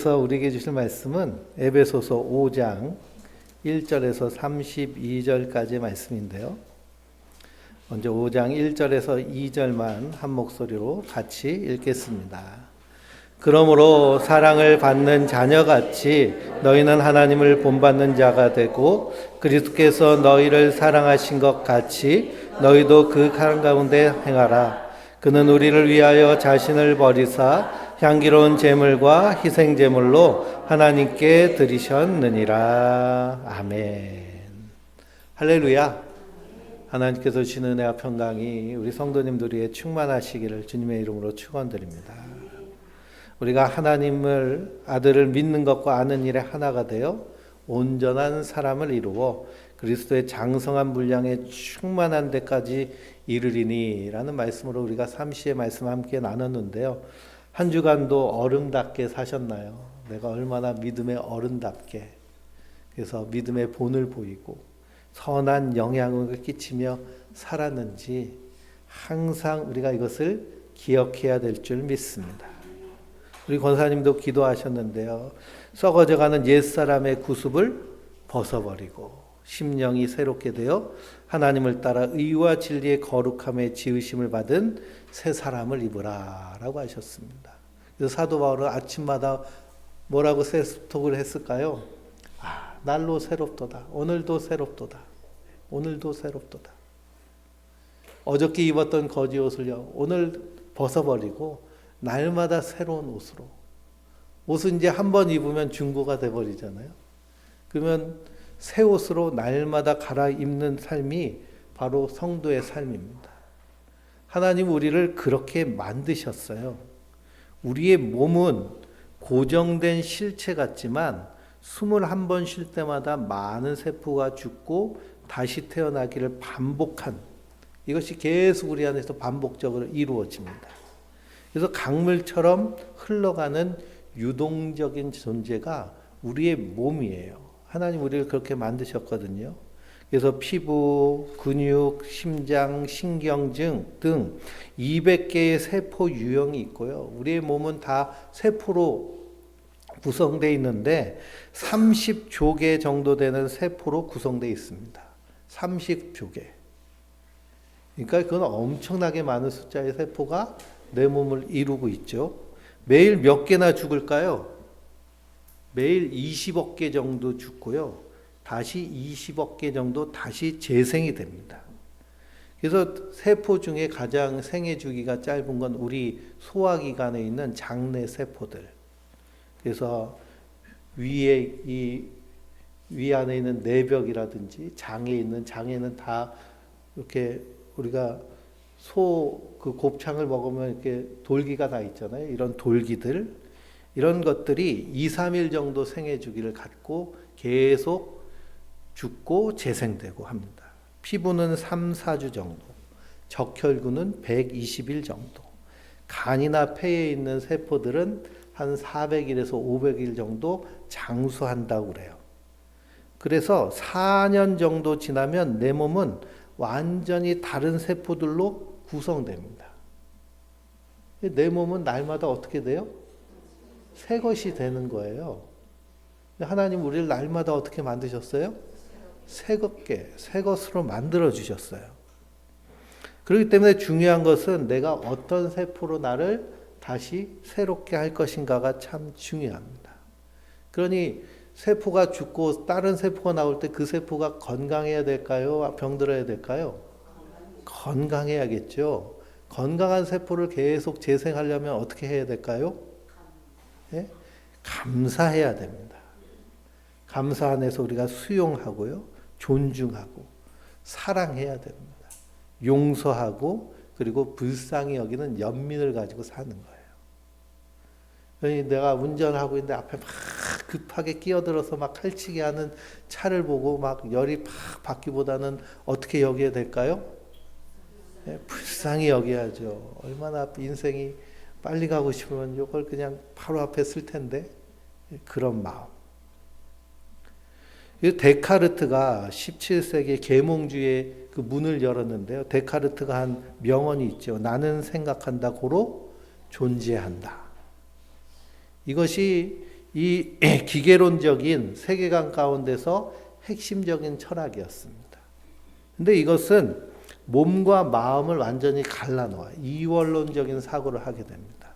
그래서 우리에게 주실 말씀은 에베소서 5장 1절에서 32절까지의 말씀인데요. 먼저 5장 1절에서 2절만 한 목소리로 같이 읽겠습니다. 그러므로 사랑을 받는 자녀같이 너희는 하나님을 본받는 자가 되고 그리스도께서 너희를 사랑하신 것 같이 너희도 그 사랑 가운데 행하라. 그는 우리를 위하여 자신을 버리사 향기로운 제물과 희생 제물로 하나님께 드리셨느니라. 아멘. 할렐루야. 하나님께서 주시는 은혜와 평강이 우리 성도님들에게 충만하시기를 주님의 이름으로 축원드립니다. 우리가 하나님을 아들을 믿는 것과 아는 일에 하나가 되어 온전한 사람을 이루어 그리스도의 장성한 분량에 충만한 데까지 이르리니라는 말씀으로 우리가 삼시의 말씀 함께 나눴는데요. 한 주간도 어른답게 사셨나요? 내가 얼마나 믿음의 어른답게, 그래서 믿음의 본을 보이고 선한 영향을 끼치며 살았는지 항상 우리가 이것을 기억해야 될 줄 믿습니다. 우리 권사님도 기도하셨는데요. 썩어져가는 옛사람의 구습을 벗어버리고 심령이 새롭게 되어 하나님을 따라 의와 진리의 거룩함에 지으심을 받은 새 사람을 입으라 라고 하셨습니다. 그래서 사도 바울은 아침마다 뭐라고 세스톡을 했을까요? 날로 새롭도다. 오늘도 새롭도다. 오늘도 새롭도다. 어저께 입었던 거지 옷을요, 오늘 벗어버리고 날마다 새로운 옷으로. 옷은 이제 한 번 입으면 중고가 돼버리잖아요. 그러면 새 옷으로 날마다 갈아입는 삶이 바로 성도의 삶입니다. 하나님 우리를 그렇게 만드셨어요. 우리의 몸은 고정된 실체 같지만 21번 쉴 때마다 많은 세포가 죽고 다시 태어나기를 반복한, 이것이 계속 우리 안에서 반복적으로 이루어집니다. 그래서 강물처럼 흘러가는 유동적인 존재가 우리의 몸이에요. 하나님 우리를 그렇게 만드셨거든요. 그래서 피부, 근육, 심장, 신경증 등 200개의 세포 유형이 있고요. 우리의 몸은 다 세포로 구성되어 있는데 30조개 정도 되는 세포로 구성되어 있습니다. 30조개. 그러니까 그건 엄청나게 많은 숫자의 세포가 내 몸을 이루고 있죠. 매일 몇 개나 죽을까요? 매일 20억 개 정도 죽고요. 다시 20억 개 정도 다시 재생이 됩니다. 그래서 세포 중에 가장 생애 주기가 짧은 건 우리 소화기관에 있는 장내 세포들. 그래서 위 안에 있는 내벽이라든지 장에는 다 이렇게 우리가 그 곱창을 먹으면 이렇게 돌기가 다 있잖아요. 이런 돌기들, 이런 것들이 2, 3일 정도 생애 주기를 갖고 계속 죽고 재생되고 합니다. 피부는 3, 4주 정도, 적혈구는 120일 정도, 간이나 폐에 있는 세포들은 한 400일에서 500일 정도 장수한다고 그래요. 그래서 4년 정도 지나면 내 몸은 완전히 다른 세포들로 구성됩니다. 내 몸은 날마다 어떻게 돼요? 새 것이 되는 거예요. 하나님 우리를 날마다 어떻게 만드셨어요? 새 것으로 만들어 주셨어요. 그렇기 때문에 중요한 것은 내가 어떤 세포로 나를 다시 새롭게 할 것인가가 참 중요합니다. 그러니 세포가 죽고 다른 세포가 나올 때 그 세포가 건강해야 될까요? 병들어야 될까요? 건강해야겠죠. 건강한 세포를 계속 재생하려면 어떻게 해야 될까요? 네? 감사해야 됩니다. 감사 안에서 우리가 수용하고요, 존중하고 사랑해야 됩니다. 용서하고 그리고 불쌍히 여기는 연민을 가지고 사는 거예요. 내가 운전하고 있는데 앞에 막 급하게 끼어들어서 막 칼치게 하는 차를 보고 막 열이 팍 받기보다는 어떻게 여겨야 될까요? 네, 불쌍히 여겨야죠. 얼마나 인생이 빨리 가고 싶으면 이걸 그냥 바로 앞에 쓸 텐데, 그런 마음. 데카르트가 17세기 계몽주의의 그 문을 열었는데요. 데카르트가 한 명언이 있죠. 나는 생각한다 고로 존재한다. 이것이 이 기계론적인 세계관 가운데서 핵심적인 철학이었습니다. 근데 이것은 몸과 마음을 완전히 갈라놓아요. 이원론적인 사고를 하게 됩니다.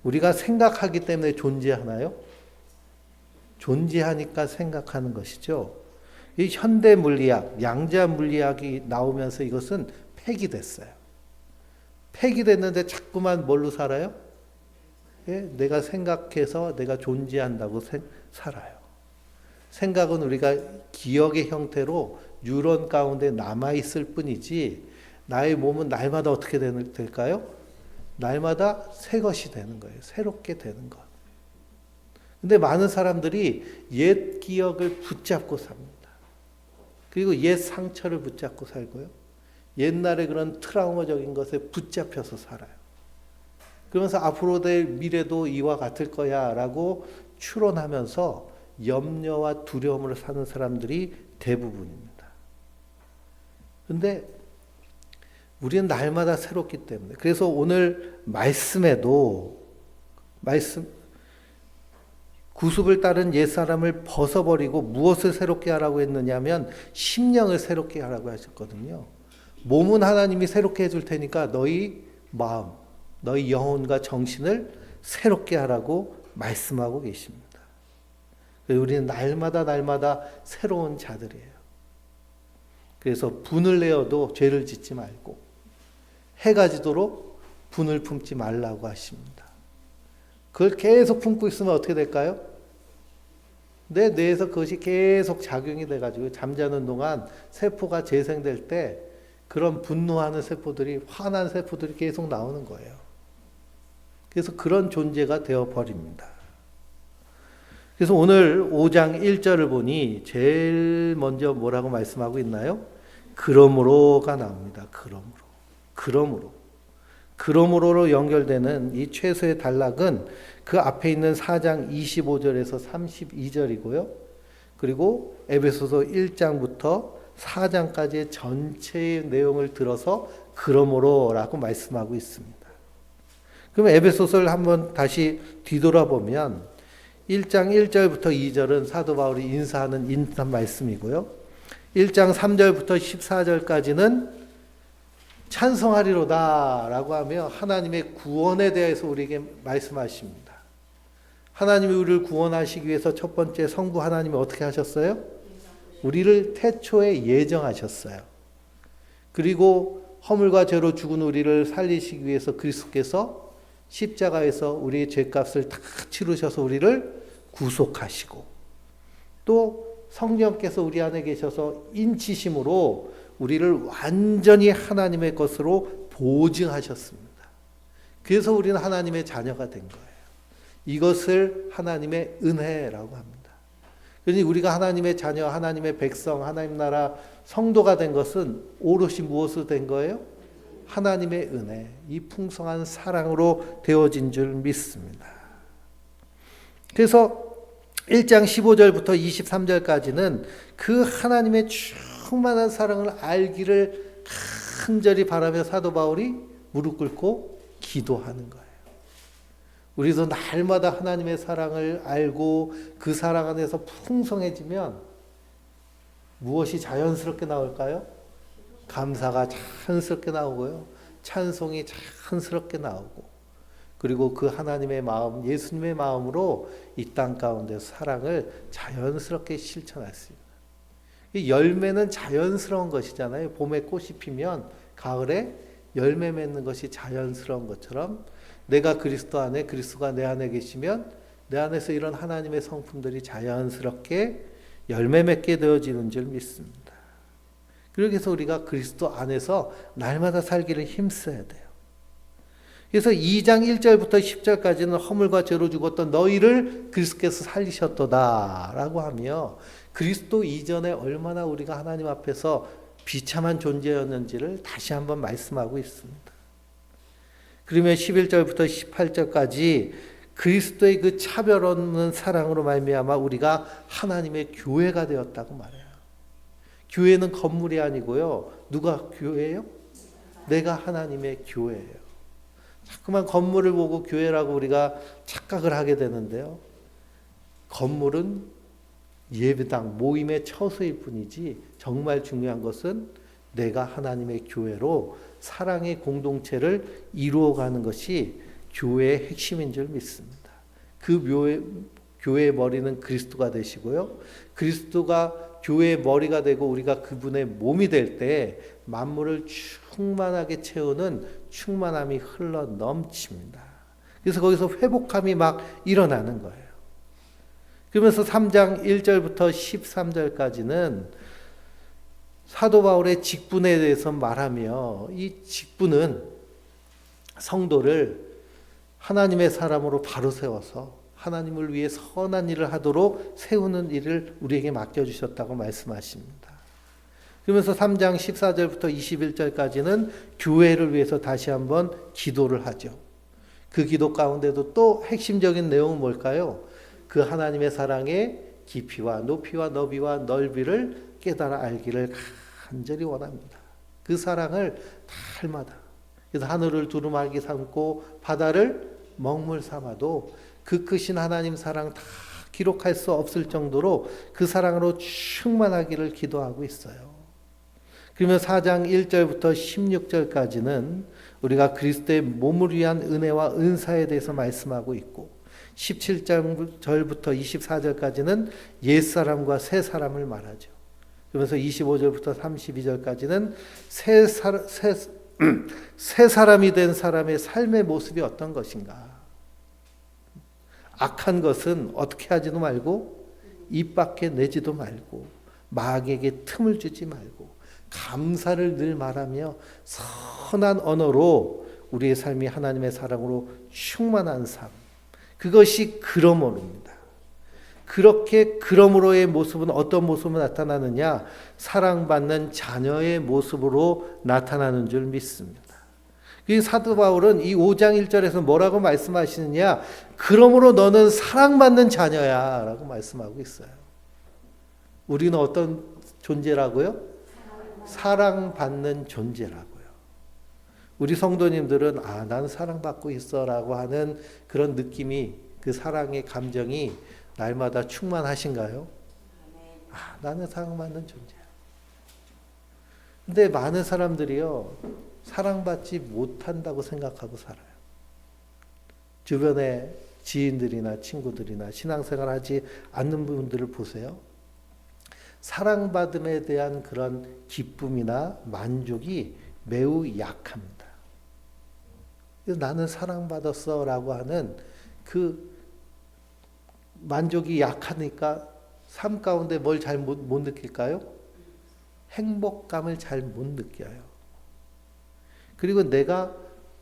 우리가 생각하기 때문에 존재하나요? 존재하니까 생각하는 것이죠. 이 현대 물리학, 양자 물리학이 나오면서 이것은 폐기됐어요. 폐기됐는데 자꾸만 뭘로 살아요? 예? 내가 생각해서 내가 존재한다고 살아요. 생각은 우리가 기억의 형태로 뉴런 가운데 남아있을 뿐이지 나의 몸은 날마다 어떻게 될까요? 날마다 새 것이 되는 거예요. 새롭게 되는 것. 근데 많은 사람들이 옛 기억을 붙잡고 삽니다. 그리고 옛 상처를 붙잡고 살고요. 옛날에 그런 트라우마적인 것에 붙잡혀서 살아요. 그러면서 앞으로 될 미래도 이와 같을 거야 라고 추론하면서 염려와 두려움으로 사는 사람들이 대부분입니다. 근데 우리는 날마다 새롭기 때문에 그래서 오늘 말씀에도 구습을 따른 옛사람을 벗어버리고 무엇을 새롭게 하라고 했느냐면 심령을 새롭게 하라고 하셨거든요. 몸은 하나님이 새롭게 해줄 테니까 너희 마음, 너희 영혼과 정신을 새롭게 하라고 말씀하고 계십니다. 우리는 날마다 새로운 자들이에요. 그래서 분을 내어도 죄를 짓지 말고 해가 지도록 분을 품지 말라고 하십니다. 그걸 계속 품고 있으면 어떻게 될까요? 내 뇌에서 그것이 계속 작용이 돼가지고 잠자는 동안 세포가 재생될 때 그런 분노하는 세포들이, 화난 세포들이 계속 나오는 거예요. 그래서 그런 존재가 되어버립니다. 그래서 오늘 5장 1절을 보니 제일 먼저 뭐라고 말씀하고 있나요? 그러므로가 나옵니다. 그러므로로 연결되는 이 최소의 단락은 그 앞에 있는 4장 25절에서 32절이고요. 그리고 에베소서 1장부터 4장까지의 전체의 내용을 들어서 그러므로라고 말씀하고 있습니다. 그럼 에베소서를 한번 다시 뒤돌아보면 1장 1절부터 2절은 사도 바울이 인사하는 인사 말씀이고요. 1장 3절부터 14절까지는 찬송하리로다 라고 하며 하나님의 구원에 대해서 우리에게 말씀하십니다. 하나님이 우리를 구원하시기 위해서 첫 번째 성부 하나님이 어떻게 하셨어요? 우리를 태초에 예정하셨어요. 그리고 허물과 죄로 죽은 우리를 살리시기 위해서 그리스도께서 십자가에서 우리의 죄값을 다 치르셔서 우리를 구속하시고 또 성령께서 우리 안에 계셔서 인치심으로 우리를 완전히 하나님의 것으로 보증하셨습니다. 그래서 우리는 하나님의 자녀가 된 거예요. 이것을 하나님의 은혜라고 합니다. 그러니 우리가 하나님의 자녀, 하나님의 백성, 하나님 나라 성도가 된 것은 오롯이 무엇으로 된 거예요? 하나님의 은혜, 이 풍성한 사랑으로 되어진 줄 믿습니다. 그래서 1장 15절부터 23절까지는 그 하나님의 충만한 사랑을 알기를 간절히 바라며 사도 바울이 무릎 꿇고 기도하는 거예요. 우리도 날마다 하나님의 사랑을 알고 그 사랑 안에서 풍성해지면 무엇이 자연스럽게 나올까요? 감사가 자연스럽게 나오고요. 찬송이 자연스럽게 나오고 그리고 그 하나님의 마음, 예수님의 마음으로 이 땅 가운데 사랑을 자연스럽게 실천할 수 있는. 이 열매는 자연스러운 것이잖아요. 봄에 꽃이 피면 가을에 열매 맺는 것이 자연스러운 것처럼 내가 그리스도 안에, 그리스도가 내 안에 계시면 내 안에서 이런 하나님의 성품들이 자연스럽게 열매 맺게 되어지는 줄 믿습니다. 그래서 우리가 그리스도 안에서 날마다 살기를 힘써야 돼요. 그래서 2장 1절부터 10절까지는 허물과 죄로 죽었던 너희를 그리스도께서 살리셨도다 라고 하며 그리스도 이전에 얼마나 우리가 하나님 앞에서 비참한 존재였는지를 다시 한번 말씀하고 있습니다. 그러면 11절부터 18절까지 그리스도의 그 차별 없는 사랑으로 말미암아 우리가 하나님의 교회가 되었다고 말해요. 교회는 건물이 아니고요. 누가 교회예요? 내가 하나님의 교회예요. 자꾸만 건물을 보고 교회라고 우리가 착각을 하게 되는데요. 건물은 예배당, 모임의 처소일 뿐이지 정말 중요한 것은 내가 하나님의 교회로 사랑의 공동체를 이루어가는 것이 교회의 핵심인 줄 믿습니다. 교회의 머리는 그리스도가 되시고요. 그리스도가 교회의 머리가 되고 우리가 그분의 몸이 될 때 만물을 충만하게 채우는 충만함이 흘러 넘칩니다. 그래서 거기서 회복함이 막 일어나는 거예요. 그러면서 3장 1절부터 13절까지는 사도 바울의 직분에 대해서 말하며 이 직분은 성도를 하나님의 사람으로 바로 세워서 하나님을 위해 선한 일을 하도록 세우는 일을 우리에게 맡겨주셨다고 말씀하십니다. 그러면서 3장 14절부터 21절까지는 교회를 위해서 다시 한번 기도를 하죠. 그 기도 가운데도 또 핵심적인 내용은 뭘까요? 그 하나님의 사랑의 깊이와 높이와 너비와 넓이를 깨달아 알기를 간절히 원합니다. 그 사랑을 달마다. 그래서 하늘을 두루마기 삼고 바다를 먹물 삼아도 그 크신 하나님 사랑 다 기록할 수 없을 정도로 그 사랑으로 충만하기를 기도하고 있어요. 그러면 4장 1절부터 16절까지는 우리가 그리스도의 몸을 위한 은혜와 은사에 대해서 말씀하고 있고 17절부터 24절까지는 옛사람과 새사람을 말하죠. 그러면서 25절부터 32절까지는 새 사람이 된 사람의 삶의 모습이 어떤 것인가. 악한 것은 어떻게 하지도 말고 입 밖에 내지도 말고 마귀에게 틈을 주지 말고 감사를 늘 말하며 선한 언어로 우리의 삶이 하나님의 사랑으로 충만한 삶. 그것이 그러므로입니다. 그렇게 그러므로의 모습은 어떤 모습으로 나타나느냐? 사랑받는 자녀의 모습으로 나타나는 줄 믿습니다. 사도 바울은 이 5장 1절에서 뭐라고 말씀하시느냐? 그러므로 너는 사랑받는 자녀야 라고 말씀하고 있어요. 우리는 어떤 존재라고요? 사랑받는 존재라고요. 우리 성도님들은 나는 사랑받고 있어 라고 하는 그런 느낌이, 그 사랑의 감정이 날마다 충만하신가요? 나는 사랑받는 존재야. 근데 많은 사람들이요, 사랑받지 못한다고 생각하고 살아요. 주변에 지인들이나 친구들이나 신앙생활 하지 않는 분들을 보세요. 사랑받음에 대한 그런 기쁨이나 만족이 매우 약합니다. 그래서 나는 사랑받았어 라고 하는 그 만족이 약하니까 삶 가운데 뭘 잘 못 느낄까요? 행복감을 잘 못 느껴요. 그리고 내가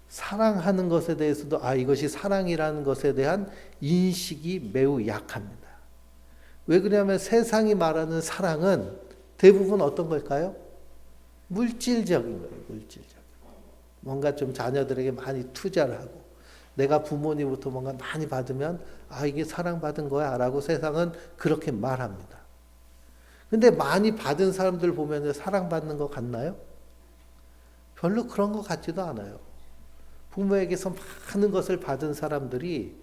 사랑하는 것에 대해서도 이것이 사랑이라는 것에 대한 인식이 매우 약합니다. 왜 그러냐면 세상이 말하는 사랑은 대부분 어떤 걸까요? 물질적인 거예요. 물질적. 뭔가 좀 자녀들에게 많이 투자를 하고 내가 부모님부터 뭔가 많이 받으면 이게 사랑받은 거야 라고 세상은 그렇게 말합니다. 근데 많이 받은 사람들 보면 사랑받는 것 같나요? 별로 그런 것 같지도 않아요. 부모에게서 많은 것을 받은 사람들이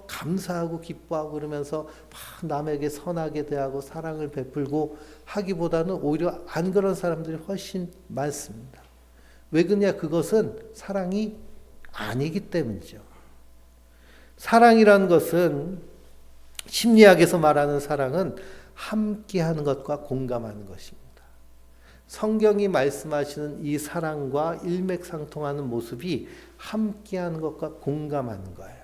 감사하고 기뻐하고 그러면서 남에게 선하게 대하고 사랑을 베풀고 하기보다는 오히려 안 그런 사람들이 훨씬 많습니다. 왜 그러냐? 그것은 사랑이 아니기 때문이죠. 사랑이라는 것은, 심리학에서 말하는 사랑은 함께하는 것과 공감하는 것입니다. 성경이 말씀하시는 이 사랑과 일맥상통하는 모습이 함께하는 것과 공감하는 거예요.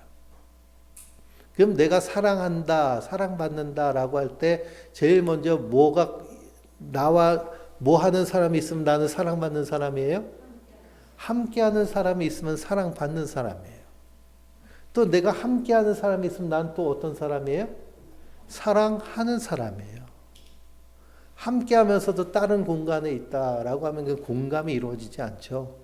그럼 내가 사랑한다, 사랑받는다 라고 할 때 제일 먼저 나와 뭐 하는 사람이 있으면 나는 사랑받는 사람이에요? 함께하는 사람이 있으면 사랑받는 사람이에요. 또 내가 함께하는 사람이 있으면 난 또 어떤 사람이에요? 사랑하는 사람이에요. 함께하면서도 다른 공간에 있다라고 하면 그 공감이 이루어지지 않죠.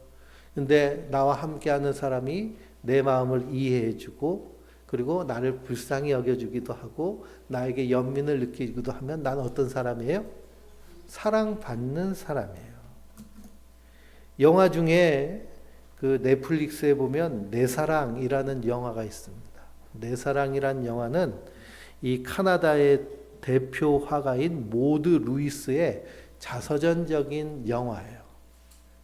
근데 나와 함께하는 사람이 내 마음을 이해해주고 그리고 나를 불쌍히 여겨주기도 하고 나에게 연민을 느끼기도 하면 나는 어떤 사람이에요? 사랑받는 사람이에요. 영화 중에 그 넷플릭스에 보면 내 사랑이라는 영화가 있습니다. 내 사랑이라는 영화는 이 카나다의 대표 화가인 모드 루이스의 자서전적인 영화예요.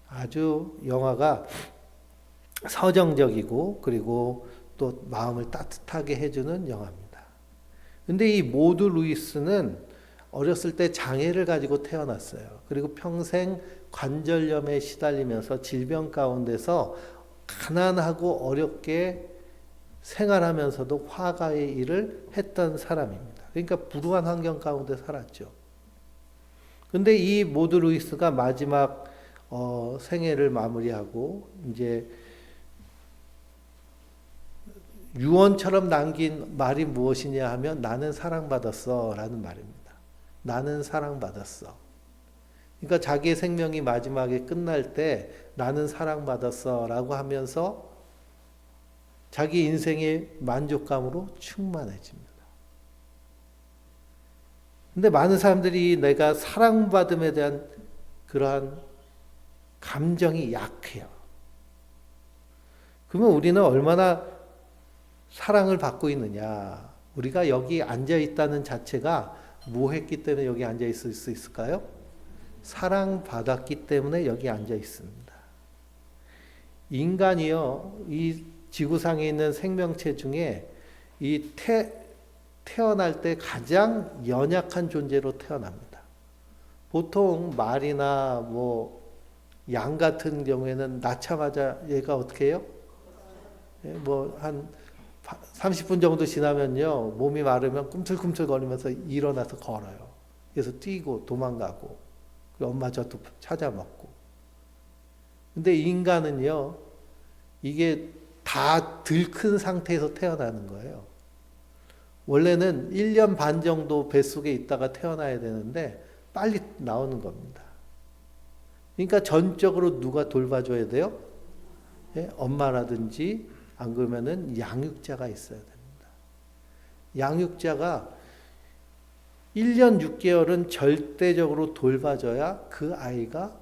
아주 영화가 서정적이고 그리고 또 마음을 따뜻하게 해주는 영화입니다. 근데 이 모드 루이스는 어렸을 때 장애를 가지고 태어났어요. 그리고 평생 관절염에 시달리면서 질병 가운데서 가난하고 어렵게 생활하면서도 화가의 일을 했던 사람입니다. 그러니까 불우한 환경 가운데 살았죠. 근데 이 모드 루이스가 마지막 생애를 마무리하고 이제 유언처럼 남긴 말이 무엇이냐 하면 나는 사랑받았어 라는 말입니다. 나는 사랑받았어. 그러니까 자기의 생명이 마지막에 끝날 때 나는 사랑받았어 라고 하면서 자기 인생의 만족감으로 충만해집니다. 근데 많은 사람들이 내가 사랑받음에 대한 그러한 감정이 약해요. 그러면 우리는 얼마나 사랑을 받고 있느냐. 우리가 여기 앉아 있다는 자체가 뭐 했기 때문에 여기 앉아 있을 수 있을까요? 사랑받았기 때문에 여기 앉아 있습니다. 인간이요, 이 지구상에 있는 생명체 중에 이 태어날 때 가장 연약한 존재로 태어납니다. 보통 말이나 양 같은 경우에는 낳자마자 얘가 어떻게 해요? 한 30분 정도 지나면요, 몸이 마르면 꿈틀꿈틀 거리면서 일어나서 걸어요. 그래서 뛰고 도망가고, 엄마 젖도 찾아 먹고. 근데 인간은요, 이게 다 들큰 상태에서 태어나는 거예요. 원래는 1년 반 정도 뱃속에 있다가 태어나야 되는데 빨리 나오는 겁니다. 그러니까 전적으로 누가 돌봐줘야 돼요? 네? 엄마라든지 안 그러면은 양육자가 있어야 됩니다. 양육자가 1년 6개월은 절대적으로 돌봐줘야 그 아이가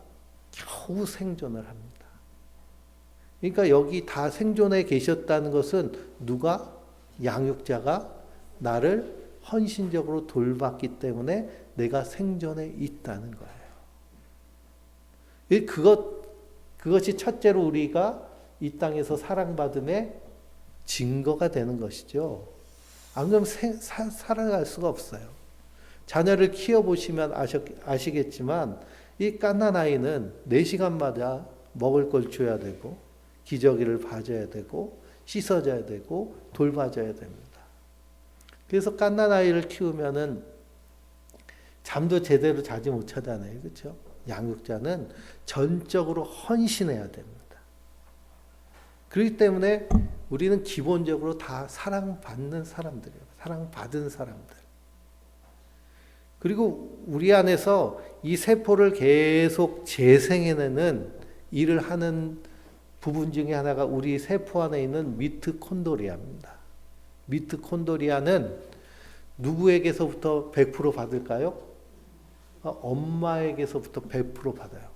겨우 생존을 합니다. 그러니까 여기 다 생존해 계셨다는 것은 누가? 양육자가 나를 헌신적으로 돌봤기 때문에 내가 생존해 있다는 거예요. 그것이 첫째로 우리가 이 땅에서 사랑받음의 증거가 되는 것이죠. 안 그러면 살아갈 수가 없어요. 자녀를 키워보시면 아시겠지만 이 갓난 아이는 4시간마다 먹을 걸 줘야 되고 기저귀를 봐줘야 되고 씻어줘야 되고 돌봐줘야 됩니다. 그래서 갓난 아이를 키우면은 잠도 제대로 자지 못하잖아요. 그렇죠? 양육자는 전적으로 헌신해야 됩니다. 그렇기 때문에 우리는 기본적으로 다 사랑받는 사람들이에요. 사랑받은 사람들. 그리고 우리 안에서 이 세포를 계속 재생해내는 일을 하는 부분 중에 하나가 우리 세포 안에 있는 미토콘드리아입니다. 미토콘드리아는 누구에게서부터 100% 받을까요? 엄마에게서부터 100% 받아요.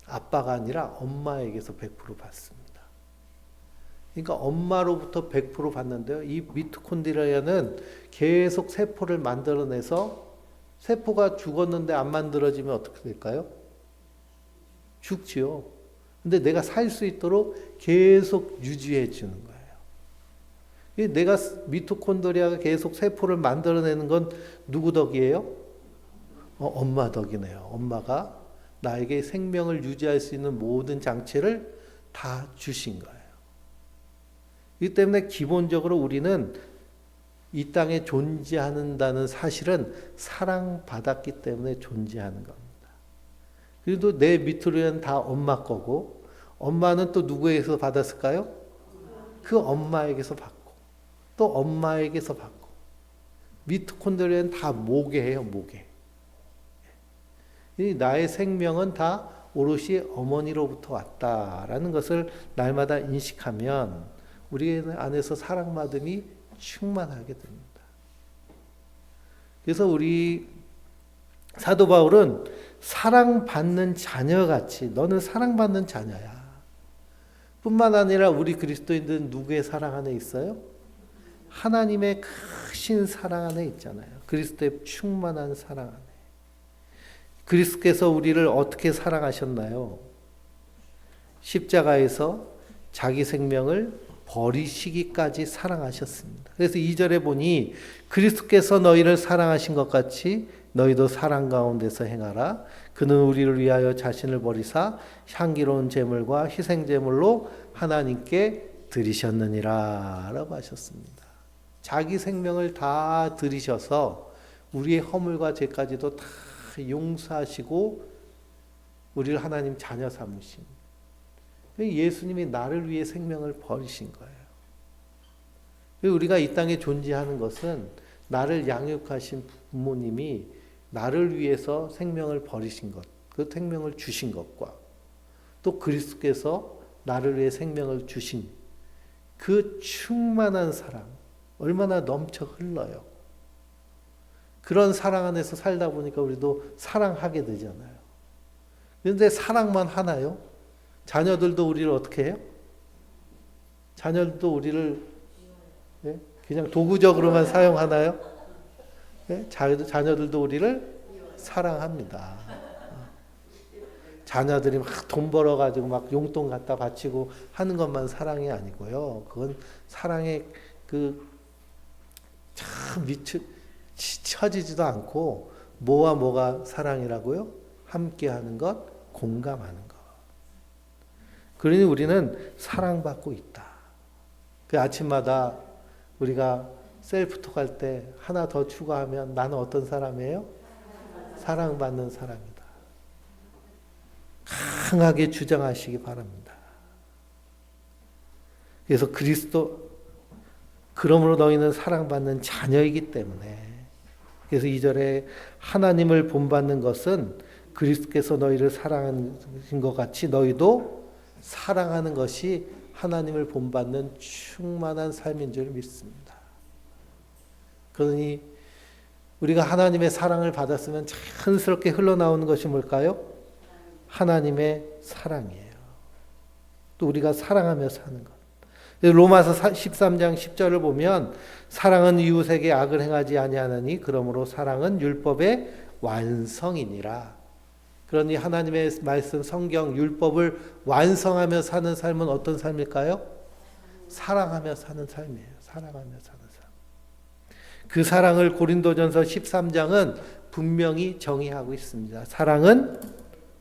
아빠가 아니라 엄마에게서 100% 받습니다. 그러니까 엄마로부터 100% 받는데요. 이 미토콘드리아는 계속 세포를 만들어내서 세포가 죽었는데 안 만들어지면 어떻게 될까요? 죽지요. 근데 내가 살 수 있도록 계속 유지해 주는 거예요. 내가 미토콘드리아가 계속 세포를 만들어내는 건 누구 덕이에요? 엄마 덕이네요. 엄마가 나에게 생명을 유지할 수 있는 모든 장치를 다 주신 거예요. 이 때문에 기본적으로 우리는 이 땅에 존재한다는 사실은 사랑받았기 때문에 존재하는 겁니다. 그래도 내 미토콘드리아는 다 엄마 거고 엄마는 또 누구에게서 받았을까요? 그 엄마에게서 받고 또 엄마에게서 받고 미토콘드리아는 다 모계예요. 모계. 나의 생명은 다 오롯이 어머니로부터 왔다라는 것을 날마다 인식하면 우리 안에서 사랑받음이 충만하게 됩니다. 그래서 우리 사도 바울은 사랑받는 자녀같이 너는 사랑받는 자녀야. 뿐만 아니라 우리 그리스도인들은 누구의 사랑 안에 있어요? 하나님의 크신 사랑 안에 있잖아요. 그리스도의 충만한 사랑 안에. 그리스도께서 우리를 어떻게 사랑하셨나요? 십자가에서 자기 생명을 버리시기까지 사랑하셨습니다. 그래서 2절에 보니 그리스도께서 너희를 사랑하신 것 같이 너희도 사랑 가운데서 행하라. 그는 우리를 위하여 자신을 버리사 향기로운 제물과 희생 제물로 하나님께 드리셨느니라 라고 하셨습니다. 자기 생명을 다 드리셔서 우리의 허물과 죄까지도 다 용서하시고 우리를 하나님 자녀 삼으신, 예수님이 나를 위해 생명을 버리신 거예요. 우리가 이 땅에 존재하는 것은 나를 양육하신 부모님이 나를 위해서 생명을 버리신 것, 그 생명을 주신 것과 또 그리스도께서 나를 위해 생명을 주신 그 충만한 사랑, 얼마나 넘쳐 흘러요. 그런 사랑 안에서 살다 보니까 우리도 사랑하게 되잖아요. 그런데 사랑만 하나요? 자녀들도 우리를 어떻게 해요? 자녀들도 우리를 그냥 도구적으로만 사용하나요? 자녀들도 우리를 사랑합니다. 자녀들이 막 돈 벌어가지고 막 용돈 갖다 바치고 하는 것만 사랑이 아니고요. 그건 사랑의 참 처지지도 않고 뭐가 사랑이라고요? 함께하는 것, 공감하는 것. 그러니 우리는 사랑받고 있다. 그 아침마다 우리가 셀프톡 할 때 하나 더 추가하면 나는 어떤 사람이에요? 사랑받는 사람이다. 강하게 주장하시기 바랍니다. 그래서 그러므로 너희는 사랑받는 자녀이기 때문에, 그래서 2절에 하나님을 본받는 것은 그리스도께서 너희를 사랑하신 것 같이 너희도 사랑하는 것이 하나님을 본받는 충만한 삶인 줄 믿습니다. 그러니 우리가 하나님의 사랑을 받았으면 자연스럽게 흘러나오는 것이 뭘까요? 하나님의 사랑이에요. 또 우리가 사랑하며 사는 것. 로마서 13장 10절을 보면 사랑은 이웃에게 악을 행하지 아니하느니 그러므로 사랑은 율법의 완성이니라. 그러니 하나님의 말씀 성경 율법을 완성하며 사는 삶은 어떤 삶일까요? 사랑하며 사는 삶이에요. 사랑하며 사는 삶. 그 사랑을 고린도전서 13장은 분명히 정의하고 있습니다. 사랑은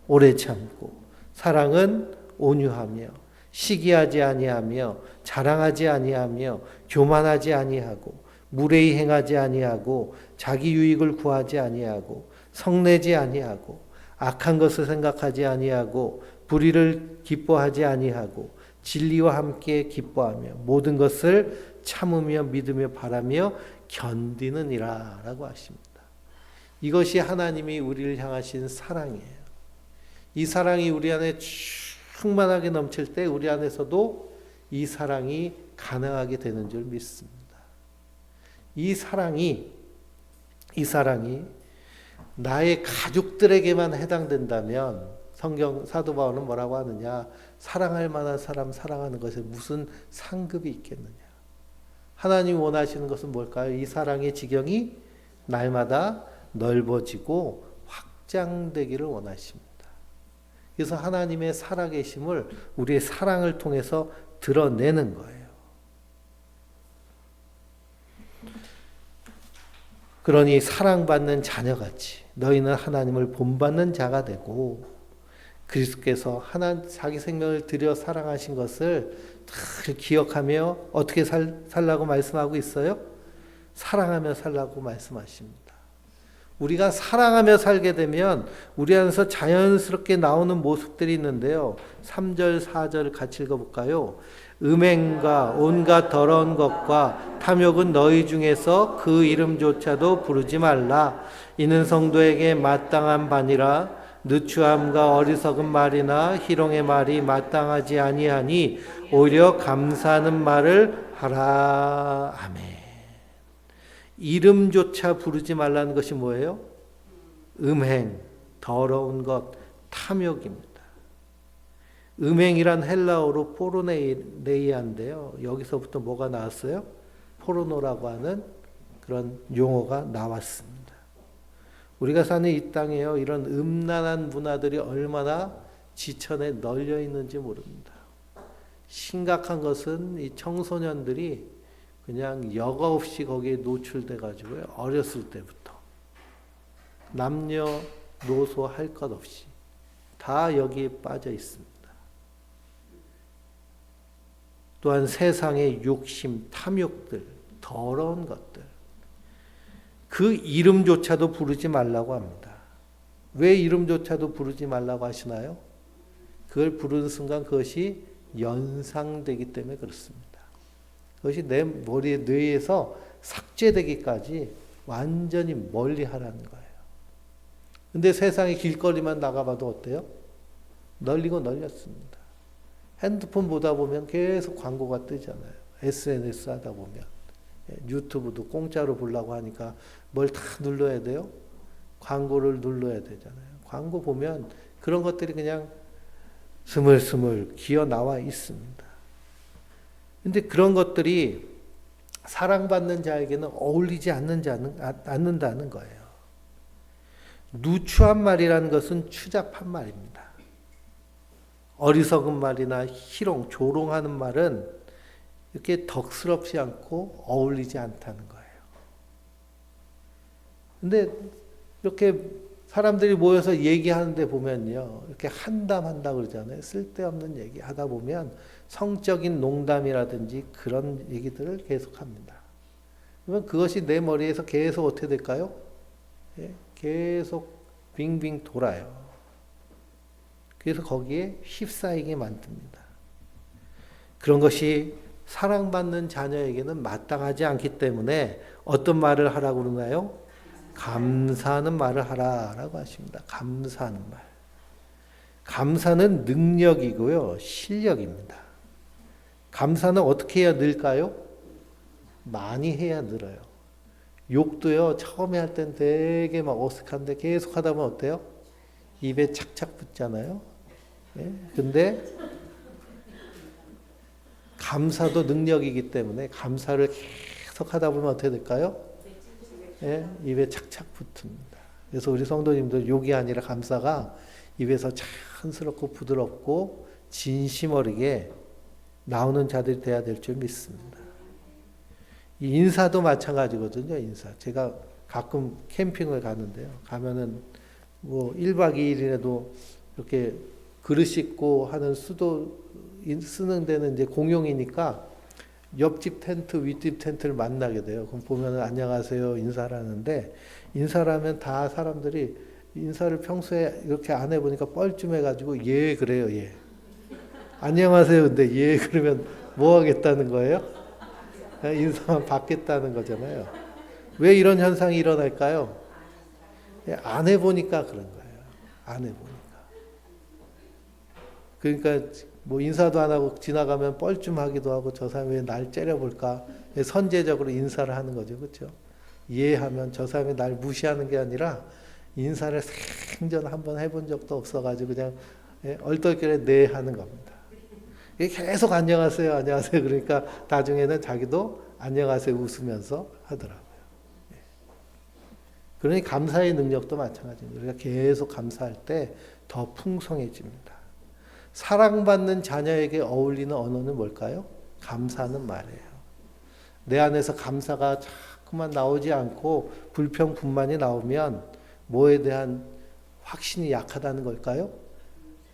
오래 참고, 사랑은 온유하며, 시기하지 아니하며, 자랑하지 아니하며, 교만하지 아니하고, 무례히 행하지 아니하고, 자기 유익을 구하지 아니하고, 성내지 아니하고, 악한 것을 생각하지 아니하고, 불의를 기뻐하지 아니하고, 진리와 함께 기뻐하며, 모든 것을 참으며 믿으며 바라며 견디느니라 라고 하십니다. 이것이 하나님이 우리를 향하신 사랑이에요. 이 사랑이 우리 안에 충만하게 넘칠 때 우리 안에서도 이 사랑이 가능하게 되는 줄 믿습니다. 이 사랑이 나의 가족들에게만 해당된다면 성경 사도 바울은 뭐라고 하느냐? 사랑할 만한 사람 사랑하는 것에 무슨 상급이 있겠느냐? 하나님 원하시는 것은 뭘까요? 이 사랑의 지경이 날마다 넓어지고 확장되기를 원하십니다. 그래서 하나님의 살아계심을 우리의 사랑을 통해서 드러내는 거예요. 그러니 사랑받는 자녀같이 너희는 하나님을 본받는 자가 되고 그리스도께서 자기 생명을 들여 사랑하신 것을 다 기억하며 어떻게 살라고 말씀하고 있어요? 사랑하며 살라고 말씀하십니다. 우리가 사랑하며 살게 되면 우리 안에서 자연스럽게 나오는 모습들이 있는데요. 3절, 4절 같이 읽어볼까요? 음행과 온갖 더러운 것과 탐욕은 너희 중에서 그 이름조차도 부르지 말라. 이는 성도에게 마땅한 바니라. 누추함과 어리석은 말이나 희롱의 말이 마땅하지 아니하니 오히려 감사하는 말을 하라. 아멘. 이름조차 부르지 말라는 것이 뭐예요? 음행, 더러운 것, 탐욕입니다. 음행이란 헬라어로 포르네이아인데요. 여기서부터 뭐가 나왔어요? 포르노라고 하는 그런 용어가 나왔습니다. 우리가 사는 이 땅에요, 이런 음란한 문화들이 얼마나 지천에 널려 있는지 모릅니다. 심각한 것은 이 청소년들이 그냥 여과 없이 거기에 노출돼 가지고요, 어렸을 때부터 남녀노소 할 것 없이 다 여기에 빠져 있습니다. 또한 세상의 욕심, 탐욕들, 더러운 것들, 그 이름조차도 부르지 말라고 합니다. 왜 이름조차도 부르지 말라고 하시나요? 그걸 부르는 순간 그것이 연상되기 때문에 그렇습니다. 그것이 내 머리에, 뇌에서 삭제되기까지 완전히 멀리 하라는 거예요. 근데 세상에 길거리만 나가봐도 어때요? 널리고 널렸습니다. 핸드폰 보다 보면 계속 광고가 뜨잖아요. SNS 하다 보면. 유튜브도 공짜로 보려고 하니까 뭘 다 눌러야 돼요? 광고를 눌러야 되잖아요. 광고 보면 그런 것들이 그냥 스물스물 기어 나와 있습니다. 근데 그런 것들이 사랑받는 자에게는 어울리지 않는다는 거예요. 누추한 말이라는 것은 추잡한 말입니다. 어리석은 말이나 희롱, 조롱하는 말은 이렇게 덕스럽지 않고 어울리지 않다는 거예요. 근데 이렇게 사람들이 모여서 얘기하는데 보면요, 이렇게 한담한다 그러잖아요. 쓸데없는 얘기 하다 보면 성적인 농담이라든지 그런 얘기들을 계속합니다. 그러면 그것이 내 머리에서 계속 어떻게 될까요? 계속 빙빙 돌아요. 그래서 거기에 휩싸이게 만듭니다. 그런 것이 사랑받는 자녀에게는 마땅하지 않기 때문에 어떤 말을 하라고 그러나요? 감사하는 말을 하라라고 하십니다. 감사하는 말. 감사는 능력이고요, 실력입니다. 감사는 어떻게 해야 늘까요? 많이 해야 늘어요. 욕도요, 처음에 할 땐 되게 막 어색한데 계속 하다 보면 어때요? 입에 착착 붙잖아요. 예? 근데 감사도 능력이기 때문에 감사를 계속 하다 보면 어떻게 될까요? 예? 입에 착착 붙습니다. 그래서 우리 성도님들 욕이 아니라 감사가 입에서 자연스럽고 부드럽고 진심 어리게 나오는 자들이 돼야 될 줄 믿습니다. 이 인사도 마찬가지거든요. 인사. 제가 가끔 캠핑을 가는데요. 가면은 뭐 1박 2일이라도 이렇게 그릇 씻고 하는 수도 쓰는 데는 이제 공용이니까 옆집 텐트, 윗집 텐트를 만나게 돼요. 그럼 보면은 안녕하세요 인사를 하는데, 인사를 하면 다 사람들이 인사를 평소에 이렇게 안 해보니까 뻘쭘해가지고 예 그래요. 예. 안녕하세요. 근데 예 그러면 뭐 하겠다는 거예요? 인사만 받겠다는 거잖아요. 왜 이런 현상이 일어날까요? 안 해보니까 그런 거예요. 안 해보니까. 그러니까 뭐 인사도 안 하고 지나가면 뻘쭘하기도 하고, 저 사람이 왜 날 째려볼까? 선제적으로 인사를 하는 거죠. 그렇죠? 이해하면 저 사람이 날 무시하는 게 아니라 인사를 생전 한번 해본 적도 없어가지고 그냥 얼떨결에 네 하는 겁니다. 계속 안녕하세요, 안녕하세요. 그러니까 나중에는 자기도 안녕하세요 웃으면서 하더라고요. 그러니 감사의 능력도 마찬가지입니다. 우리가 계속 감사할 때 더 풍성해집니다. 사랑받는 자녀에게 어울리는 언어는 뭘까요? 감사하는 말이에요. 내 안에서 감사가 자꾸만 나오지 않고 불평, 분만이 나오면 뭐에 대한 확신이 약하다는 걸까요?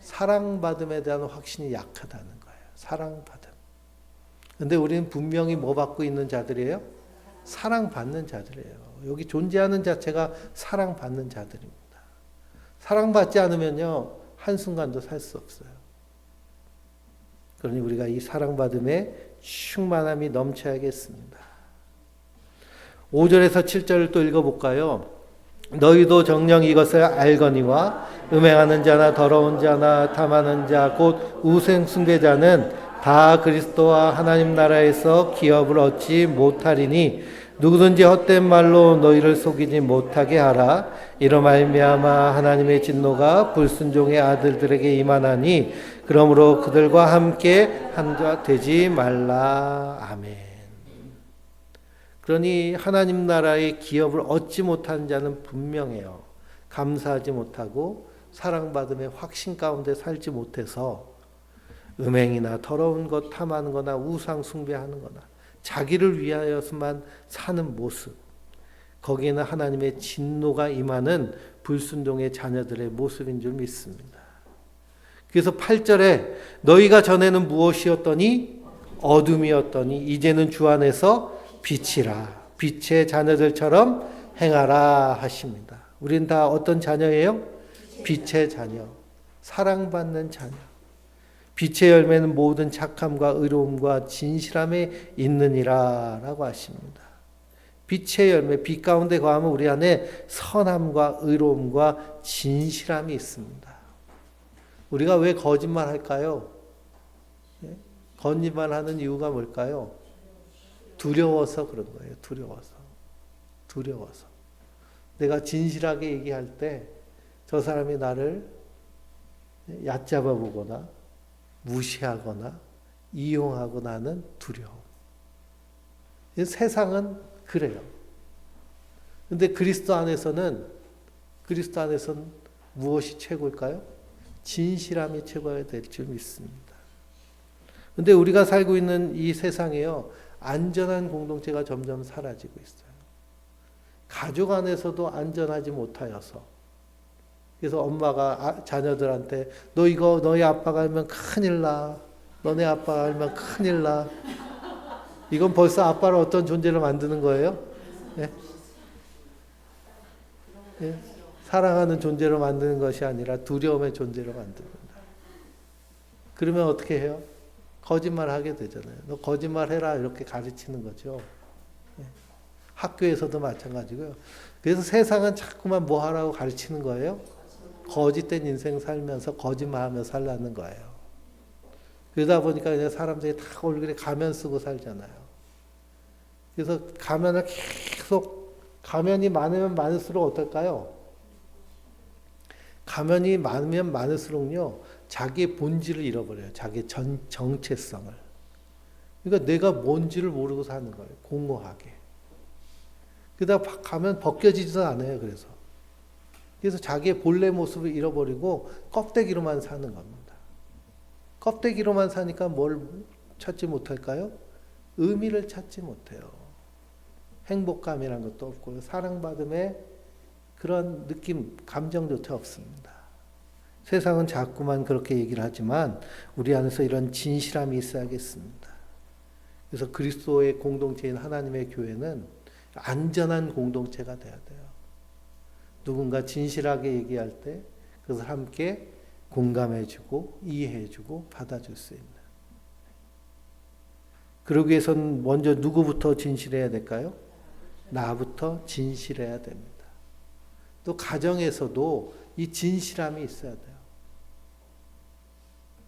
사랑받음에 대한 확신이 약하다는 거예요. 사랑받음. 근데 우리는 분명히 뭐 받고 있는 자들이에요? 사랑받는 자들이에요. 여기 존재하는 자체가 사랑받는 자들입니다. 사랑받지 않으면요, 한순간도 살 수 없어요. 그러니 우리가 이 사랑받음에 충만함이 넘쳐야겠습니다. 5절에서 7절을 또 읽어볼까요? 너희도 정녕 이것을 알거니와 음행하는 자나 더러운 자나 탐하는 자 곧 우상 숭배자는 다 그리스도와 하나님 나라에서 기업을 얻지 못하리니 누구든지 헛된 말로 너희를 속이지 못하게 하라. 이로 말미암아 하나님의 진노가 불순종의 아들들에게 임하나니 그러므로 그들과 함께 한자 되지 말라. 아멘. 그러니 하나님 나라의 기업을 얻지 못한 자는 분명해요. 감사하지 못하고 사랑받음의 확신 가운데 살지 못해서 음행이나 더러운 것 탐하는 거나 우상 숭배하는 거나 자기를 위하여서만 사는 모습, 거기에는 하나님의 진노가 임하는 불순종의 자녀들의 모습인 줄 믿습니다. 그래서 8절에 너희가 전에는 무엇이었더니 어둠이었더니 이제는 주 안에서 빛이라, 빛의 자녀들처럼 행하라 하십니다. 우린 다 어떤 자녀예요? 빛의 자녀, 사랑받는 자녀. 빛의 열매는 모든 착함과 의로움과 진실함에 있느니라 라고 하십니다. 빛의 열매, 빛 가운데 거하면 우리 안에 선함과 의로움과 진실함이 있습니다. 우리가 왜 거짓말 할까요? 거짓말하는 이유가 뭘까요? 두려워서 그런 거예요. 두려워서. 내가 진실하게 얘기할 때 저 사람이 나를 얕잡아 보거나 무시하거나 이용하거나 하는 두려움. 세상은 그래요. 근데 그리스도 안에서는 무엇이 최고일까요? 진실함이 최고가 될 줄 믿습니다. 근데 우리가 살고 있는 이 세상에요, 안전한 공동체가 점점 사라지고 있어요. 가족 안에서도 안전하지 못하여서. 그래서 엄마가 자녀들한테 너 이거 너희 아빠가 알면 큰일 나. 너네 아빠가 알면 큰일 나. 이건 벌써 아빠를 어떤 존재로 만드는 거예요? 네? 네? 사랑하는 존재로 만드는 것이 아니라 두려움의 존재로 만듭니다. 그러면 어떻게 해요? 거짓말 하게 되잖아요. 너 거짓말 해라 이렇게 가르치는 거죠. 네. 학교에서도 마찬가지고요. 그래서 세상은 자꾸만 뭐 하라고 가르치는 거예요? 거짓된 인생 살면서 거짓말하며 살라는 거예요. 그러다 보니까 그냥 사람들이 다 얼굴에 가면 쓰고 살잖아요. 그래서 가면이 많으면 많을수록 어떨까요? 가면이 많으면 많을수록요, 자기의 본질을 잃어버려요. 자기의 정체성을. 그러니까 내가 뭔지를 모르고 사는 거예요. 공허하게. 그러다 가면 벗겨지지도 않아요. 그래서 자기의 본래 모습을 잃어버리고 껍데기로만 사는 겁니다. 껍데기로만 사니까 뭘 찾지 못할까요? 의미를 찾지 못해요. 행복감이란 것도 없고요. 사랑받음의 그런 느낌, 감정조차 없습니다. 세상은 자꾸만 그렇게 얘기를 하지만 우리 안에서 이런 진실함이 있어야겠습니다. 그래서 그리스도의 공동체인 하나님의 교회는 안전한 공동체가 돼야 돼요. 누군가 진실하게 얘기할 때 그것을 함께 공감해주고 이해해주고 받아줄 수 있는. 그러기 위해서는 먼저 누구부터 진실해야 될까요? 나부터 진실해야 됩니다. 또 가정에서도 이 진실함이 있어야 돼요.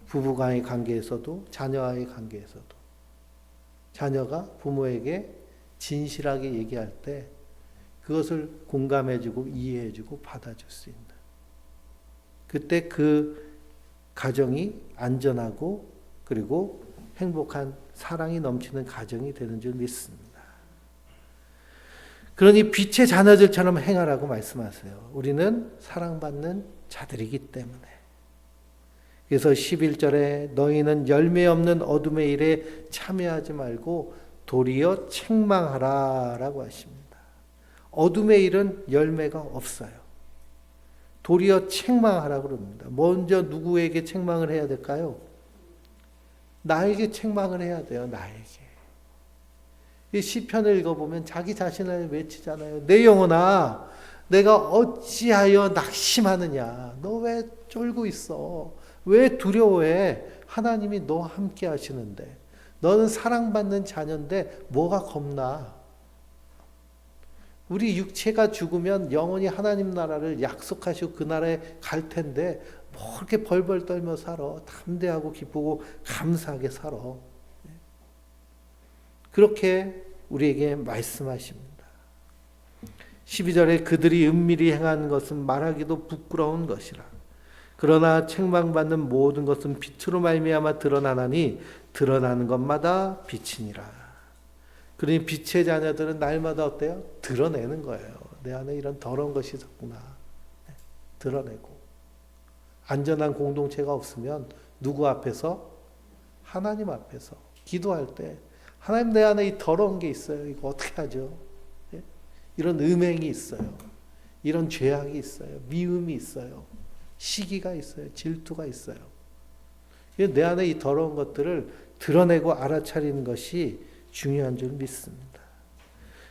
부부간의 관계에서도 자녀와의 관계에서도 자녀가 부모에게 진실하게 얘기할 때 그것을 공감해주고 이해해주고 받아줄 수 있는, 그때 그 가정이 안전하고 그리고 행복한 사랑이 넘치는 가정이 되는 줄 믿습니다. 그러니 빛의 자녀들처럼 행하라고 말씀하세요. 우리는 사랑받는 자들이기 때문에. 그래서 11절에 너희는 열매 없는 어둠의 일에 참여하지 말고 도리어 책망하라 라고 하십니다. 어둠의 일은 열매가 없어요. 도리어 책망하라 그럽니다. 먼저 누구에게 책망을 해야 될까요? 나에게 책망을 해야 돼요. 나에게. 이 시편을 읽어보면 자기 자신을 외치잖아요. 내 영혼아, 내가 어찌하여 낙심하느냐? 너 왜 쫄고 있어? 왜 두려워해? 하나님이 너와 함께 하시는데. 너는 사랑받는 자녀인데 뭐가 겁나? 우리 육체가 죽으면 영원히 하나님 나라를 약속하시고 그 나라에 갈 텐데 뭐 그렇게 벌벌 떨며 살아. 담대하고 기쁘고 감사하게 살아. 그렇게 우리에게 말씀하십니다. 12절에 그들이 은밀히 행하는 것은 말하기도 부끄러운 것이라. 그러나 책망받는 모든 것은 빛으로 말미암아 드러나나니 드러나는 것마다 빛이니라. 그러니 빛의 자녀들은 날마다 어때요? 드러내는 거예요. 내 안에 이런 더러운 것이 있었구나. 드러내고. 안전한 공동체가 없으면 누구 앞에서? 하나님 앞에서 기도할 때 하나님, 내 안에 이 더러운 게 있어요. 이거 어떻게 하죠? 이런 음행이 있어요. 이런 죄악이 있어요. 미움이 있어요. 시기가 있어요. 질투가 있어요. 내 안에 이 더러운 것들을 드러내고 알아차리는 것이 중요한 줄 믿습니다.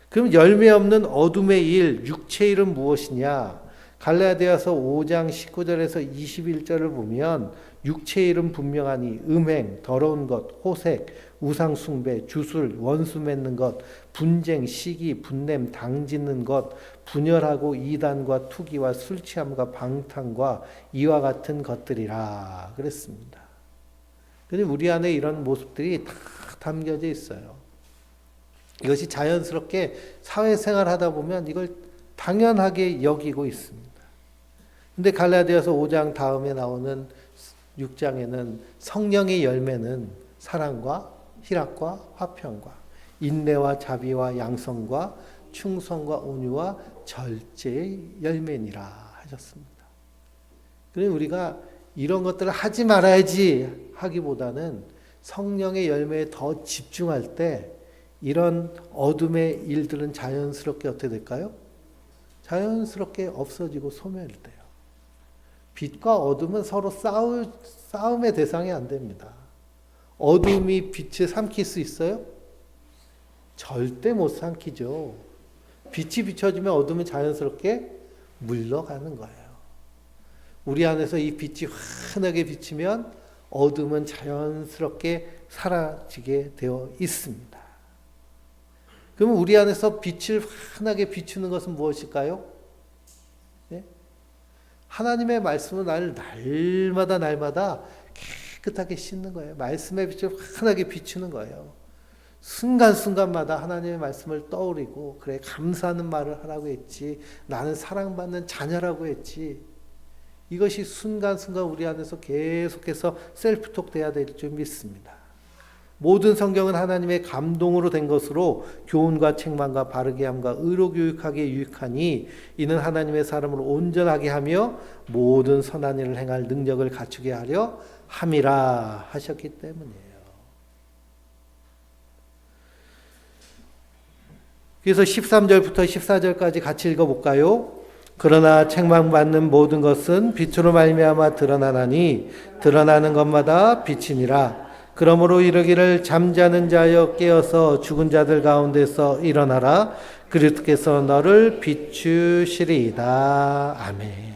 그럼 열매 없는 어둠의 일, 육체의 일은 무엇이냐? 갈라디아서 5장 19절에서 21절을 보면 육체의 일은 분명하니 음행, 더러운 것, 호색, 우상 숭배, 주술, 원수 맺는 것, 분쟁, 시기, 분냄, 당짓는 것, 분열하고 이단과 투기와 술 취함과 방탕과 이와 같은 것들이라 그랬습니다. 그런데 우리 안에 이런 모습들이 다 담겨져 있어요. 이것이 자연스럽게 사회생활 하다 보면 이걸 당연하게 여기고 있습니다. 근데 갈라디아서 5장 다음에 나오는 6장에는 성령의 열매는 사랑과 희락과 화평과 인내와 자비와 양성과 충성과 온유와 절제의 열매니라 하셨습니다. 그래서 우리가 이런 것들을 하지 말아야지 하기보다는 성령의 열매에 더 집중할 때 이런 어둠의 일들은 자연스럽게 어떻게 될까요? 자연스럽게 없어지고 소멸돼요. 빛과 어둠은 서로 싸움의 대상이 안 됩니다. 어둠이 빛을 삼킬 수 있어요? 절대 못 삼키죠. 빛이 비춰지면 어둠은 자연스럽게 물러가는 거예요. 우리 안에서 이 빛이 환하게 비치면 어둠은 자연스럽게 사라지게 되어 있습니다. 그러면 우리 안에서 빛을 환하게 비추는 것은 무엇일까요? 네? 하나님의 말씀은 나를 날마다 깨끗하게 씻는 거예요. 말씀의 빛을 환하게 비추는 거예요. 순간순간마다 하나님의 말씀을 떠올리고, 그래, 감사하는 말을 하라고 했지, 나는 사랑받는 자녀라고 했지, 이것이 순간순간 우리 안에서 계속해서 셀프톡 돼야 될 줄 믿습니다. 모든 성경은 하나님의 감동으로 된 것으로 교훈과 책망과 바르게 함과 의로 교육하기에 유익하니 이는 하나님의 사람을 온전하게 하며 모든 선한 일을 행할 능력을 갖추게 하려 함이라 하셨기 때문이에요. 그래서 13절부터 14절까지 같이 읽어볼까요? 그러나 책망받는 모든 것은 빛으로 말미암아 드러나나니 드러나는 것마다 빛이니라. 그러므로 이르기를 잠자는 자여 깨어서 죽은 자들 가운데서 일어나라. 그리스도께서 너를 비추시리이다. 아멘.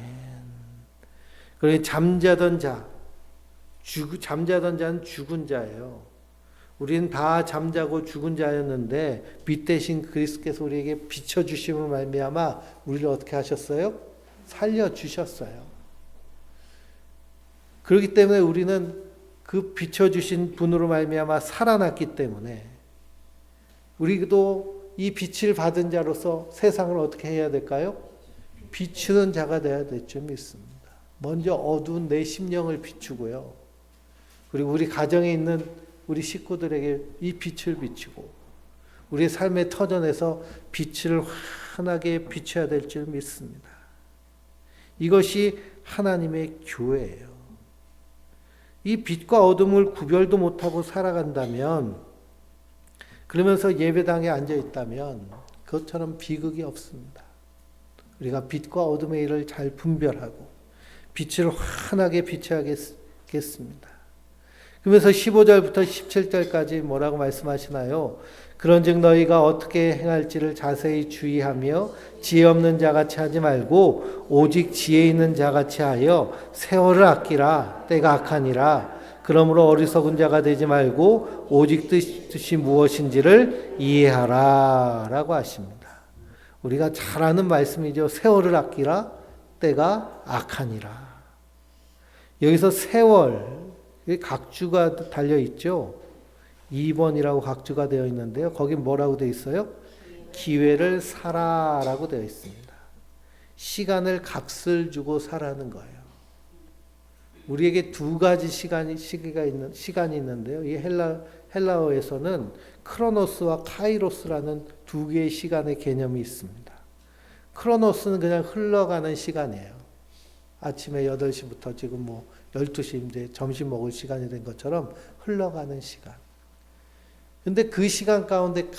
그러니 잠자던 자는 죽은 자예요. 우리는 다 잠자고 죽은 자였는데 빛 대신 그리스도께서 우리에게 비춰주심을 말미암아 우리를 어떻게 하셨어요? 살려주셨어요. 그렇기 때문에 우리는 그 비춰주신 분으로 말미암아 살아났기 때문에 우리도 이 빛을 받은 자로서 세상을 어떻게 해야 될까요? 비추는 자가 되어야 될 줄 믿습니다. 먼저 어두운 내 심령을 비추고요. 그리고 우리 가정에 있는 우리 식구들에게 이 빛을 비추고 우리의 삶의 터전에서 빛을 환하게 비춰야 될 줄 믿습니다. 이것이 하나님의 교회예요. 이 빛과 어둠을 구별도 못하고 살아간다면, 그러면서 예배당에 앉아 있다면 그것처럼 비극이 없습니다. 우리가 빛과 어둠의 일을 잘 분별하고 빛을 환하게 비춰야겠습니다. 그러면서 15절부터 17절까지 뭐라고 말씀하시나요? 그런즉 너희가 어떻게 행할지를 자세히 주의하며 지혜 없는 자같이 하지 말고 오직 지혜 있는 자같이 하여 세월을 아끼라. 때가 악하니라. 그러므로 어리석은 자가 되지 말고 오직 뜻이 무엇인지를 이해하라 라고 하십니다. 우리가 잘 아는 말씀이죠. 세월을 아끼라. 때가 악하니라. 여기서 세월, 각주가 달려있죠. 2번이라고 각주가 되어 있는데요. 거기 뭐라고 되어 있어요? 기회를 사라라고 되어 있습니다. 시간을 값을 주고 사라는 거예요. 우리에게 두 가지 시간이 있는데요. 이 헬라어에서는 크로노스와 카이로스라는 두 개의 시간의 개념이 있습니다. 크로노스는 그냥 흘러가는 시간이에요. 아침에 8시부터 지금 12시 이제 점심 먹을 시간이 된 것처럼 흘러가는 시간. 근데 그 시간 가운데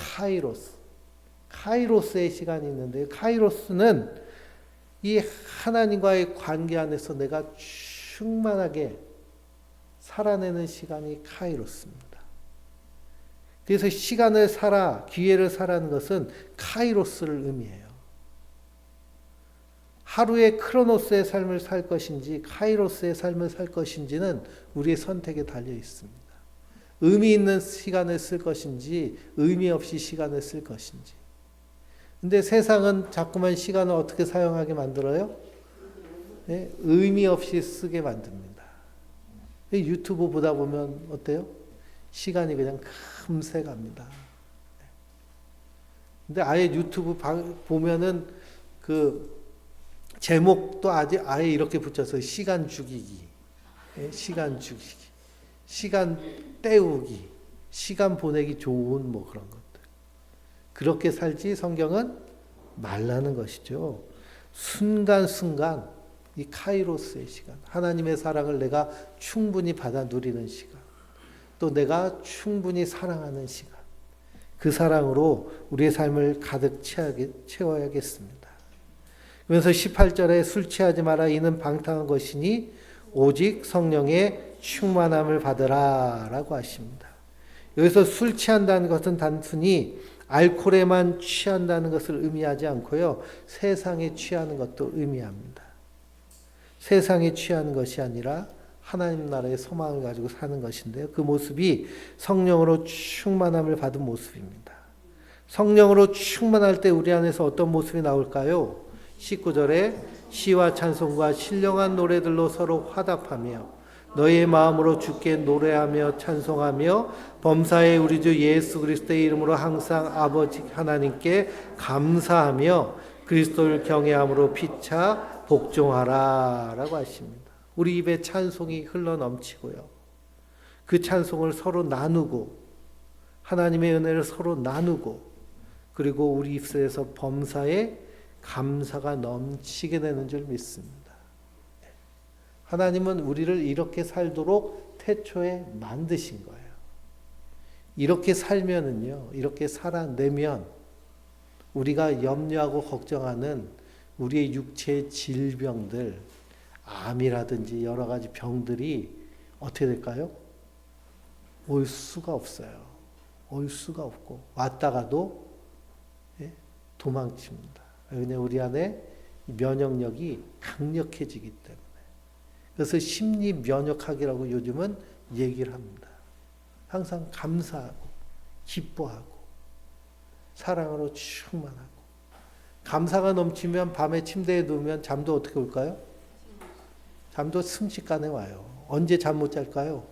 카이로스의 시간이 있는데, 카이로스는 이 하나님과의 관계 안에서 내가 충만하게 살아내는 시간이 카이로스입니다. 그래서 기회를 살아는 것은 카이로스를 의미해요. 하루의 크로노스의 삶을 살 것인지 카이로스의 삶을 살 것인지는 우리의 선택에 달려 있습니다. 의미 있는 시간을 쓸 것인지 의미 없이 시간을 쓸 것인지. 근데 세상은 자꾸만 시간을 어떻게 사용하게 만들어요? 네? 의미 없이 쓰게 만듭니다. 유튜브 보다 보면 어때요? 시간이 그냥 금세 갑니다. 근데 아예 유튜브 보면은 그 제목도 아예 이렇게 붙여서 시간 죽이기, 시간 죽이기, 시간 때우기, 시간 보내기 좋은 그런 것들. 그렇게 살지 성경은 말라는 것이죠. 순간순간 이 카이로스의 시간, 하나님의 사랑을 내가 충분히 받아 누리는 시간, 또 내가 충분히 사랑하는 시간, 그 사랑으로 우리의 삶을 가득 채워야겠습니다. 그래서 18절에 술 취하지 마라, 이는 방탕한 것이니 오직 성령의 충만함을 받으라 라고 하십니다. 여기서 술 취한다는 것은 단순히 알코올에만 취한다는 것을 의미하지 않고요, 세상에 취하는 것도 의미합니다. 세상에 취하는 것이 아니라 하나님 나라의 소망을 가지고 사는 것인데요, 그 모습이 성령으로 충만함을 받은 모습입니다. 성령으로 충만할 때 우리 안에서 어떤 모습이 나올까요? 19절에 시와 찬송과 신령한 노래들로 서로 화답하며 너희의 마음으로 주께 노래하며 찬송하며 범사의 우리 주 예수 그리스도의 이름으로 항상 아버지 하나님께 감사하며 그리스도를 경외함으로 피차 복종하라 라고 하십니다. 우리 입에 찬송이 흘러넘치고요, 그 찬송을 서로 나누고 하나님의 은혜를 서로 나누고, 그리고 우리 입술에서 범사에 감사가 넘치게 되는 줄 믿습니다. 하나님은 우리를 이렇게 살도록 태초에 만드신 거예요. 이렇게 살면은요, 이렇게 살아내면 우리가 염려하고 걱정하는 우리의 육체의 질병들, 암이라든지 여러 가지 병들이 어떻게 될까요? 올 수가 없어요. 올 수가 없고, 왔다가도 도망칩니다. 왜냐하면 우리 안에 면역력이 강력해지기 때문에. 그래서 심리 면역학이라고 요즘은 얘기를 합니다. 항상 감사하고 기뻐하고 사랑으로 충만하고. 감사가 넘치면 밤에 침대에 누우면 잠도 어떻게 올까요? 잠도 순식간에 와요. 언제 잠 못 잘까요?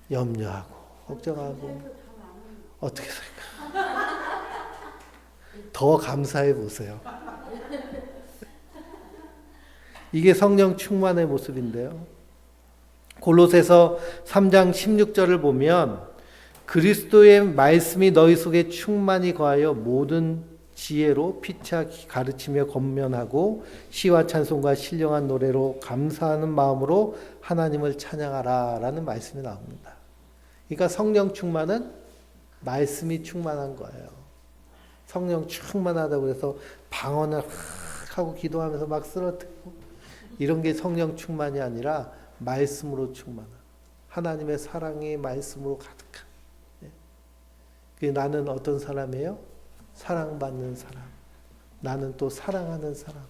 염려하고 걱정하고. 어떻게 살까? 더 감사해 보세요. 이게 성령 충만의 모습인데요. 골로새서 3장 16절을 보면 그리스도의 말씀이 너희 속에 충만히 거하여 모든 지혜로 피차 가르치며 권면하고 시와 찬송과 신령한 노래로 감사하는 마음으로 하나님을 찬양하라 라는 말씀이 나옵니다. 그러니까 성령 충만은 말씀이 충만한 거예요. 성령 충만하다고 해서 방언을 하고 기도하면서 막 쓰러뜨리고 이런 게 성령 충만이 아니라 말씀으로 충만한, 하나님의 사랑이 말씀으로 가득한. 나는 어떤 사람이에요? 사랑받는 사람. 나는 또 사랑하는 사람.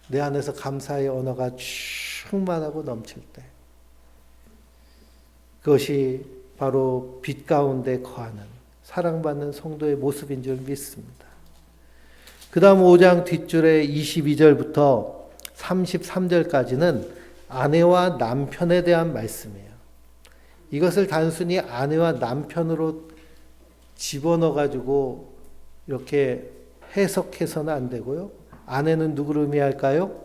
내 안에서 감사의 언어가 충만하고 넘칠 때, 그것이 바로 빛 가운데 거하는 사랑받는 성도의 모습인 줄 믿습니다. 그 다음 5장 뒷줄에 22절부터 33절까지는 아내와 남편에 대한 말씀이에요. 이것을 단순히 아내와 남편으로 집어넣어가지고 이렇게 해석해서는 안 되고요. 아내는 누구를 의미할까요?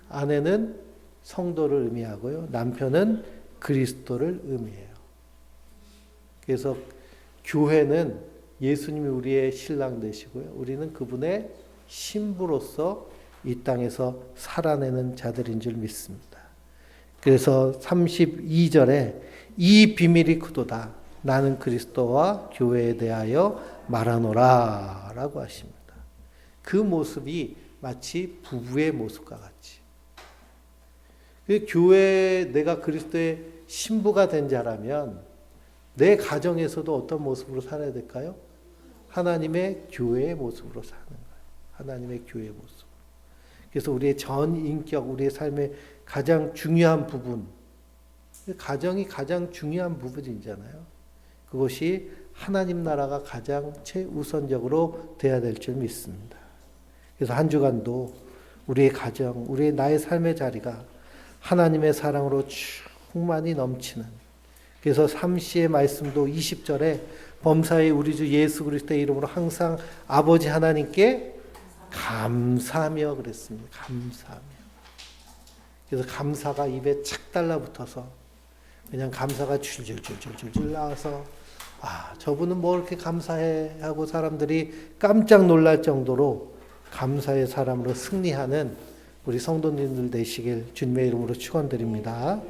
아내는 성도를 의미하고요. 남편은 그리스도를 의미해요. 그래서 교회는 예수님이 우리의 신랑 되시고요. 우리는 그분의 신부로서 이 땅에서 살아내는 자들인 줄 믿습니다. 그래서 32절에 이 비밀이 크도다. 나는 그리스도와 교회에 대하여 말하노라 라고 하십니다. 그 모습이 마치 부부의 모습과 같이. 그 교회에 내가 그리스도의 신부가 된 자라면 내 가정에서도 어떤 모습으로 살아야 될까요? 하나님의 교회의 모습으로 사는 거예요. 하나님의 교회의 모습. 그래서 우리의 전 인격, 우리의 삶의 가장 중요한 부분, 가정이 가장 중요한 부분이잖아요. 그것이 하나님 나라가 가장 최우선적으로 돼야 될 줄 믿습니다. 그래서 한 주간도 우리의 가정, 우리의 나의 삶의 자리가 하나님의 사랑으로 충만히 넘치는, 그래서 삼시의 말씀도 20절에 범사에 우리 주 예수 그리스도의 이름으로 항상 아버지 하나님께 감사하며 그랬습니다. 감사하며. 그래서 감사가 입에 착 달라붙어서 그냥 감사가 줄줄줄줄줄 나와서 저분은 뭐 이렇게 감사해 하고 사람들이 깜짝 놀랄 정도로 감사의 사람으로 승리하는 우리 성도님들 되시길 주님의 이름으로 축원드립니다.